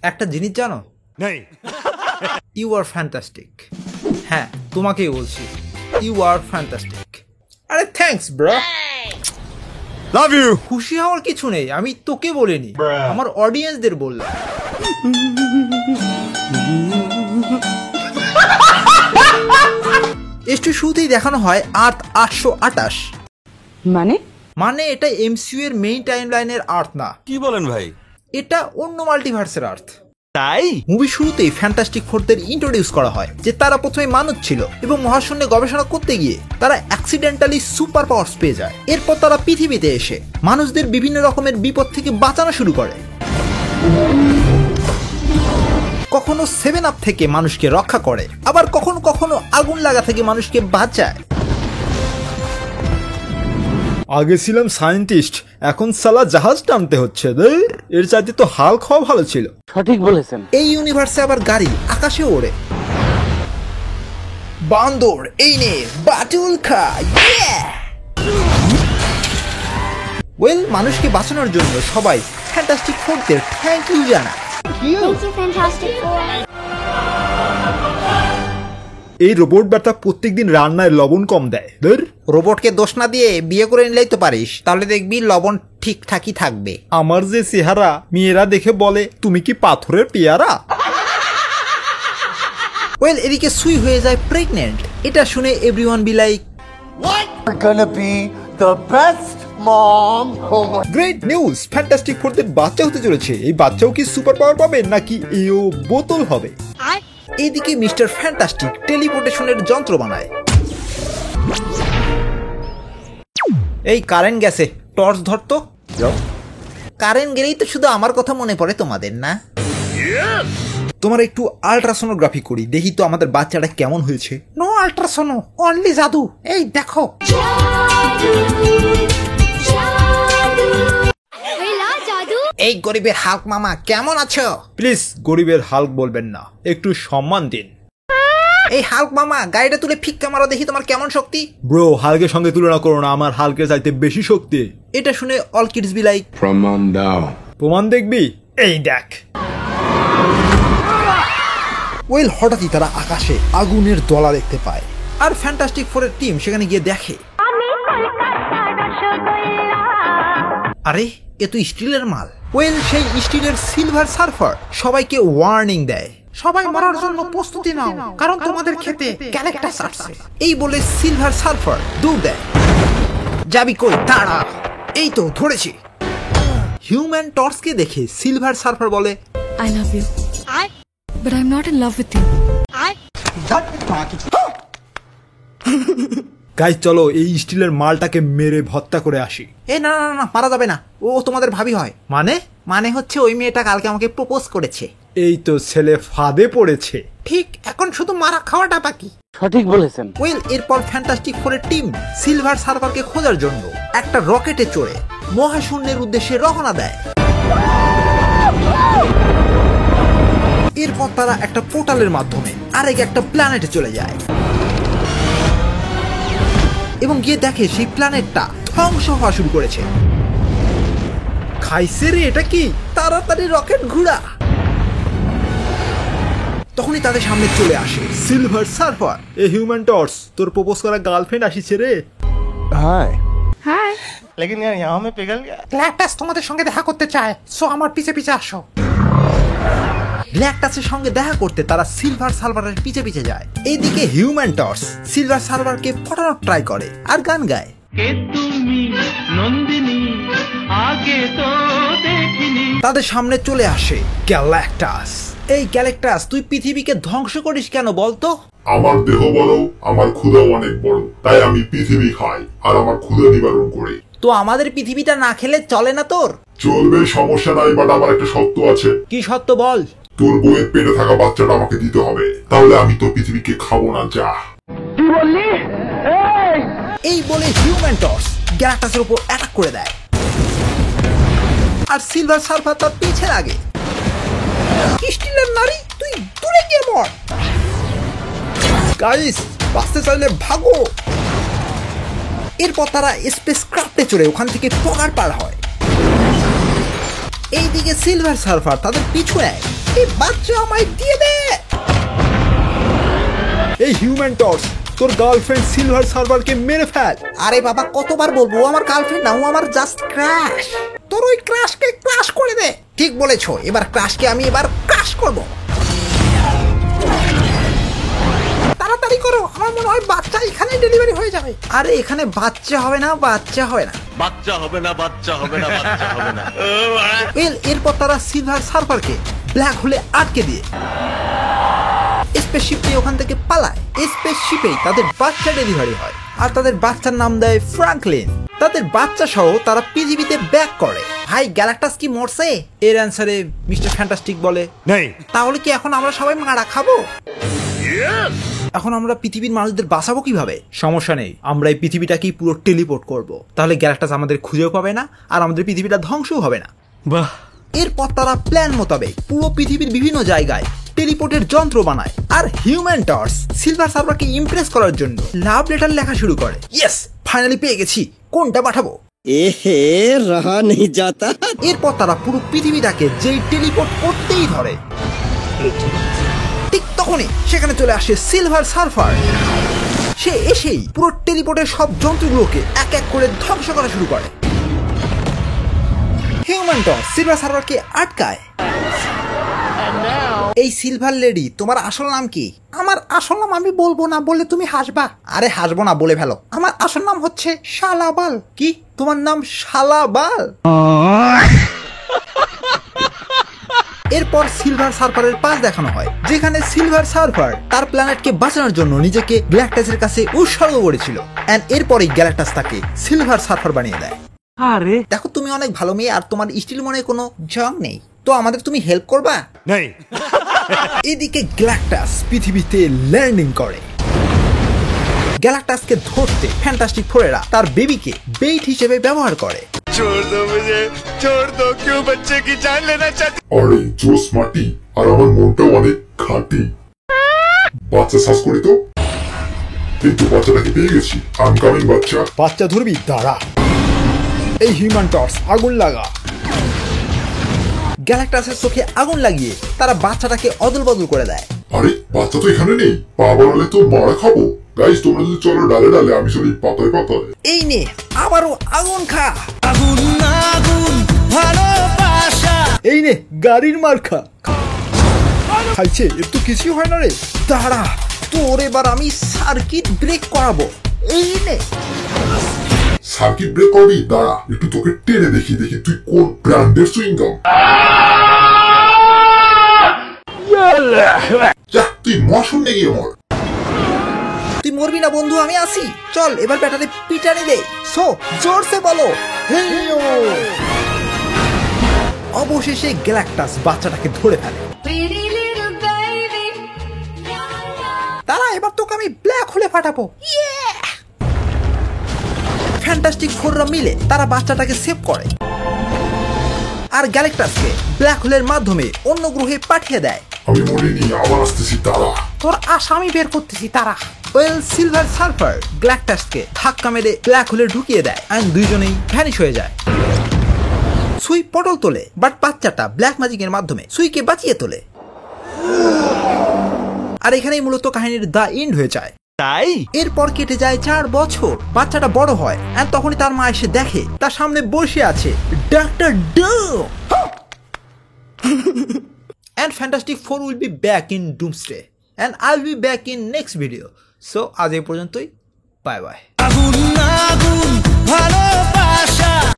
একটা জিনিস জানো? You are fantastic. হ্যাঁ, তোমাকেই বলছি, ইউ আর ফ্যান্টাস্টিক। আরে থ্যাঙ্কস ব্রো, লাভ ইউ। খুশি হওয়ার কিছু নেই, আমি তোকে বলিনি, আমার অডিয়েন্সদের বললাম। একটু শুরুতেই দেখানো হয় আর্থ 828। মানে এটা এমসিইউ এর মেইন টাইমলাইনের আর্থ না। কি বলেন ভাই? এটা অন্য মাল্টিভার্সের আর্থ। তাই মুভি শুরুতেই ফ্যান্টাস্টিক ফোরদের ইন্ট্রোডিউস করা হয় যে তারা প্রথমে মানুষ ছিল এবং মহাশূন্যে গবেষণা করতে গিয়ে তারা অ্যাক্সিডেন্টালি সুপার পাওয়ার্স পেয়ে যায়। এরপর তারা পৃথিবীতে এসে মানুষদের বিভিন্ন রকমের বিপদ থেকে বাঁচানো শুরু করে। কখনো 7 আপ থেকে মানুষকে রক্ষা করে, আবার কখনো কখনো আগুন লাগা থেকে মানুষকে বাঁচায়। আগে ছিলাম সায়েন্টিস্ট, এখন সালা জাহাজ টানতে হচ্ছে। এর চাইতে তো হাল্ক হওয়া ভালো ছিল। সঠিক বলেছেন। এই ইউনিভার্সে আবার গাড়ি আকাশে ওড়ে। বান্দর এই নে বাটুল খা। ওয়েল, মানুষকে বাঁচানোর জন্য সবাই ফ্যান্টাস্টিক ফোরদের থ্যাংক ইউ জানায়। এই রোবট ব্যাটা প্রত্যেকদিন রান্নায় লবণ কম দেয়। রোবটকে দোষ না দিয়ে বিয়ে করে নিলেই তো পারিস, তাহলে দেখবি লবণ ঠিকঠাকই থাকবে। আমার যে চেহারা, মেয়েরা দেখে বলে তুমি কি পাথরের পেয়ারা। ওয়েল, এদিকে সুই হয়ে যায় প্রেগনেন্ট। এটা শুনে everyone be like, great news, fantastic ফোরদের বাচ্চা হতে চলেছে। এই বাচ্চাও কি সুপার পাওয়ার পাবে নাকি এও বোতল হবে? এইদিকে মিস্টার ফ্যান্টাস্টিক টেলিপোর্টেশনের যন্ত্র বানায়। এই কারেন্ট গেছে, টর্চ ধরতো। কারেন্ট গেলেই তো শুধু আমার কথা মনে পড়ে তোমাদের, না? তোমার একটু আল্ট্রাসোনোগ্রাফি করি, দেখি তো আমাদের বাচ্চাটা কেমন হয়েছে। নো আল্ট্রাসোনো, অনলি জাদু। এই দেখো। এই গরিবের হাল্ক মামা কেমন আছো? প্লিজ গরিবের হাল্ক বলবেন না, একটু সম্মান দিন। এই হাল্ক মামা, গাড়িটা তুলে ফিক্কা মারো দেখি তোমার কেমন শক্তি। ব্রো, হাল্কের সঙ্গে তুলনা করো না, আমার হাল্কের চাইতে বেশি শক্তি। এটা শুনে অল কিডস বি লাইক, প্রমাণ দাও। প্রমাণ দেখবি? এই দেখ। ওয়েল, হঠাৎই তারা আকাশে আগুনের দলা দেখতে পায়, আর ফ্যান্টাস্টিক ফোরের টিম সেখানে গিয়ে দেখে আরে এ তো স্টিলের মাল। ওয়েল, সেই স্টিলের সিলভার সার্ফার সবাইকে ওয়ার্নিং দেয়, সবাই মরার জন্য প্রস্তুতি নাও, কারণ তোমাদের খেতে গ্যালাক্টাস আসছে। এই বলে সিলভার সার্ফার দৌড় দেয়। যাবি কই, তাড়া। এই তো ধরেছি। হিউম্যান টর্চকে দেখে সিলভার সার্ফার বলে, I love you, but I'm not in love with you. Guys চলো এই স্টিলের মালটাকে মেরে হত্যা করে আসি। এ না না না, মারা যাবে না, ও তোমাদের ভাবি হয়। মানে হচ্ছে ওই মেয়েটা কালকে আমাকে প্রপোজ করেছে। এই তো ছেলে ফাঁদে পড়েছে। ঠিক, এখন শুধু মারা খাওয়াটা বাকি। সঠিক বলেছেন। ওয়েল, এরপর ফ্যান্টাস্টিক ফোরের টিম সিলভার সার্ফারকে খোঁজার জন্য একটা রকেটে চড়ে মহাশূন্যের উদ্দেশ্যে রওনা দেয়। এরপর তারা একটা পোর্টালের মাধ্যমে আরেক একটা প্ল্যানেটে চলে যায় এবং গিয়ে দেখে সেই প্ল্যানেটটা ধ্বংস হওয়া শুরু করেছে। খাইছে রে, এটা কি? তাড়াতাড়ি রকেট ঘুরা। তখনই তাদের সামনে চলে আসে সিলভার সার্ফার। এ হিউম্যান টর্চ, তোর প্রপোজ করা গার্লফ্রেন্ড আসিছে রে। Hi Hi. लेकिन यार यहाँ में पिघल गया। গ্ল্যাকটাস তোমাদের সঙ্গে দেখা করতে চায়, সো আমার পিছে পিছে আসো। গ্ল্যাকটাসের সঙ্গে দেখা করতে তারা সিলভার সার্ভারের পিছে পিছে যায়। এইদিকে হিউম্যান টর্চ সিলভার সার্ভারকে ফটানোর ট্রাই করে আর গান গায়, তাদের সামনে চলে আসে গ্যালাক্টাস। এই গ্যালাক্টাস, তুই পৃথিবীকে ধ্বংস করিস কেন বলতো? আমার দেহ বড়, আমার ক্ষুধা অনেক বড়, তাই আমি পৃথিবী খাই আর আমার ক্ষুধা নিবারণ করি। তো আমাদের পৃথিবীটা না খেলে চলে না তোর? চলবে, সমস্যা নাই, বাট আমার একটা শর্ত আছে। কি শর্ত বল? তোর বউয়ের পেটে থাকা বাচ্চাটা আমাকে দিতে হবে, তাহলে আমি তো পৃথিবীকে খাবো না। যা। কি বললি? এই বলে হিউম্যান টর্চ গ্যালাক্টাসের উপর অ্যাটাক করে দেয় আর সিলভার সার্ফার তার পিছে লাগে। স্টিলের নারী, তুই দূরে গিয়ে মর। গাইস, বাঁচতে চাইলে ভাগো। এরপর তারা স্পেস ক্রাফটে চড়ে ওখান থেকে পগার পার হয়। এইদিকে সিলভার সার্ফার তাদের পিছু নেয় এই বাচ্চা আমায় দিয়ে দে। এই হিউম্যান টর্চ, তোর গার্লফ্রেন্ড সিলভার সার্ভারকে মেরে ফেল। আরে বাবা কতবার বলবো, আমার গার্লফ্রেন্ড না, ও আমার জাস্ট ক্রাশ। তোর ওই ক্রাশকে ক্রাশ করে দে। ঠিক বলেছো, এবার ক্রাশকে আমি এবার ক্রাশ করব। তাড়াতাড়ি করো, আমার মনে হয় বাচ্চা এখানে ডেলিভারি হয়ে যাবে। আরে এখানে বাচ্চা হবে না, বাচ্চা হবে না, বাচ্চা হবে না, বাচ্চা হবে না, বাচ্চা হবে না। এরপর তারা সিলভার সার্ভারকে ব্ল্যাক হোলে আটকে দিয়ে স্পেসশিপ নিয়ে ওখান থেকে পালায়। স্পেসশিপেই তাদের বাচ্চা ডেলিভারি হয়, আর তাদের বাচ্চার নাম দেয় ফ্রাঙ্কলিন। তাদের বাচ্চা সহ তারা পৃথিবীতে ব্যাক করে। ভাই গ্যালাক্টাস কি মরছে? এর অ্যান্সারে মিস্টার ফ্যান্টাস্টিক বলে নেই। তাহলে কি এখন আমরা সবাই মারা খাবো? এখন আমরা পৃথিবীর মানুষদের বাঁচাবো কিভাবে? সমস্যা নেই, আমরা এই পৃথিবীটাকেই পুরো টেলিপোর্ট করব। তাহলে গ্যালাক্টাস আমাদের খুঁজেও পাবে না, আর আমাদের পৃথিবীটা ধ্বংসও হবে না। বাহ। এরপর তারা প্ল্যান মোতাবেক পুরো পৃথিবীর বিভিন্ন জায়গায় টেলিপোর্টের যন্ত্র বানায়, আর হিউম্যান টর্চ সিলভার সার্ভারকে ইমপ্রেস করার জন্য লাভ লেটার লেখা শুরু করে। ইয়েস, ফাইনালি পেয়ে গেছি, কোনটা পাঠাবো? रहा नहीं जाता। এরপর তারা পুরো পৃথিবীটাকে যেই টেলিপোর্ট করতেই ধরে, ঠিক তখনই সেখানে চলে আসে সিলভার সার্ভার। সে এসেই পুরো টেলিপোর্টের সব যন্ত্রগুলোকে এক এক করে ধ্বংস করা শুরু করে। হিউম্যান টর্চ সিলভার সার্ভারকে আটকায়। এই সিলভার লেডি, তোমার আসল নাম কি? আমার আসল নাম আমি বলবো না, বললে তুমি হাসবা। আরে হাসবো না, বলে ফেলো। আমার আসল নাম হচ্ছে শালাবাল। কি, তোমার নাম শালাবাল? এরপর সিলভার সার্ভারের পাশ দেখানো হয়, যেখানে সিলভার সার্ভার তার প্ল্যানেটকে বাঁচানোর জন্য নিজেকে গ্যালাক্টাসের কাছে উৎসর্গ করেছিল। এন্ড এরপরই গ্যালাক্টাস তাকে সিলভার সার্ভার বানিয়ে দেয়। আরে দেখো তুমি অনেক ভালো মেয়ে, আর তোমার স্টিল মনে কোনো জং নেই, তো আমাদের তুমি হেল্প করবা? নেই। এদিকে গ্যালাক্টাস পৃথিবীতে ল্যান্ডিং করে। গ্যালাক্টাসকে ধরতে ফ্যান্টাস্টিক ফোরেরা তার বেবিকে বেইট হিসেবে ব্যবহার করে। छोड़ दो मुझे, छोड़ दो, क्यों बच्चे की जान लेना चाहते? আরে জোস মাটি, আর আমার মনটাও অনেক খাঁটি। বাচ্চা শ্বাস করি তো, এই তো বাচ্চাটাকে পেয়ে গেছি। আনকামিং বাচ্চা। বাচ্চা ধরবি? দাঁড়া। এই হিউম্যান টর্চ আগুন লাগা। গ্যালাক্টাসের চোখে আগুন লাগিয়ে তারা বাচ্চাটাকে অদল বদল করে দেয়। আরে বাচ্চা তো এখানে নেই, পা বাড়ালে তো মারা খাবো। গাইস তোমরা যদি চলো ডালে ডালে, আমি চলি পাতায় পাতায়। এই নে আবারও আগুন খা। এই নে গাড়ির মার খা। খাইছে, এর তো কিছুই হয় না রে। দাঁড়া, তোর এবার আমি সার্কিট ব্রেক করাবো। এই নে। সার্কিট ব্রেক করবি? দাঁড়া একটু তোকে টেনে দেখি, দেখি তুই কোন ব্র্যান্ডের সুইংগাম। যা, তুই মশন নেই আমার। তুই মরবি না বন্ধু, আমি আসি। চল এবার ব্যাটারে পিটানি দে। সো জোরসে বলো হেইও। অবশেষে গ্যালাক্টাস বাচ্চাটাকে ধরে ফেলে। তারা এবার তোকে আমি ব্ল্যাক হোলে পাঠাবো। ফ্যান্টাস্টিক ফোররা মিলে তারা বাচ্চাটাকে সেভ করে, আর গ্যালাক্টাসকে ব্ল্যাক হোলের মাধ্যমে অন্য গ্রহে পাঠিয়ে দেয়। আমি মরিনি, আবার আসতেছি, তারা। তোর আসামি বের করতেছি, তারা। ওয়েল সিলভার সার্ভার গ্যালাক্টাসকে ধাক্কা মেরে ব্ল্যাক হোলে ঢুকিয়ে দেয়, আর দুইজনেই ভ্যানিশ হয়ে যায়। সুই পটল তোলে, বাট বাচ্চাটা ব্ল্যাক ম্যাজিকের মাধ্যমে সুইকে বাঁচিয়ে তোলে। আর এখানেই মূলত কাহিনীর দা এন্ড হয়ে যায়। তাই এরপর কেটে যায় 4 বছর। বাচ্চাটা বড় হয়, আর তখনই তার মা এসে দেখে তার সামনে বসে আছে doctor ডুম। And Fantastic Four will be back in Doomsday, and I'll be back in next video. So আজ এই পর্যন্তই, বাই বাই।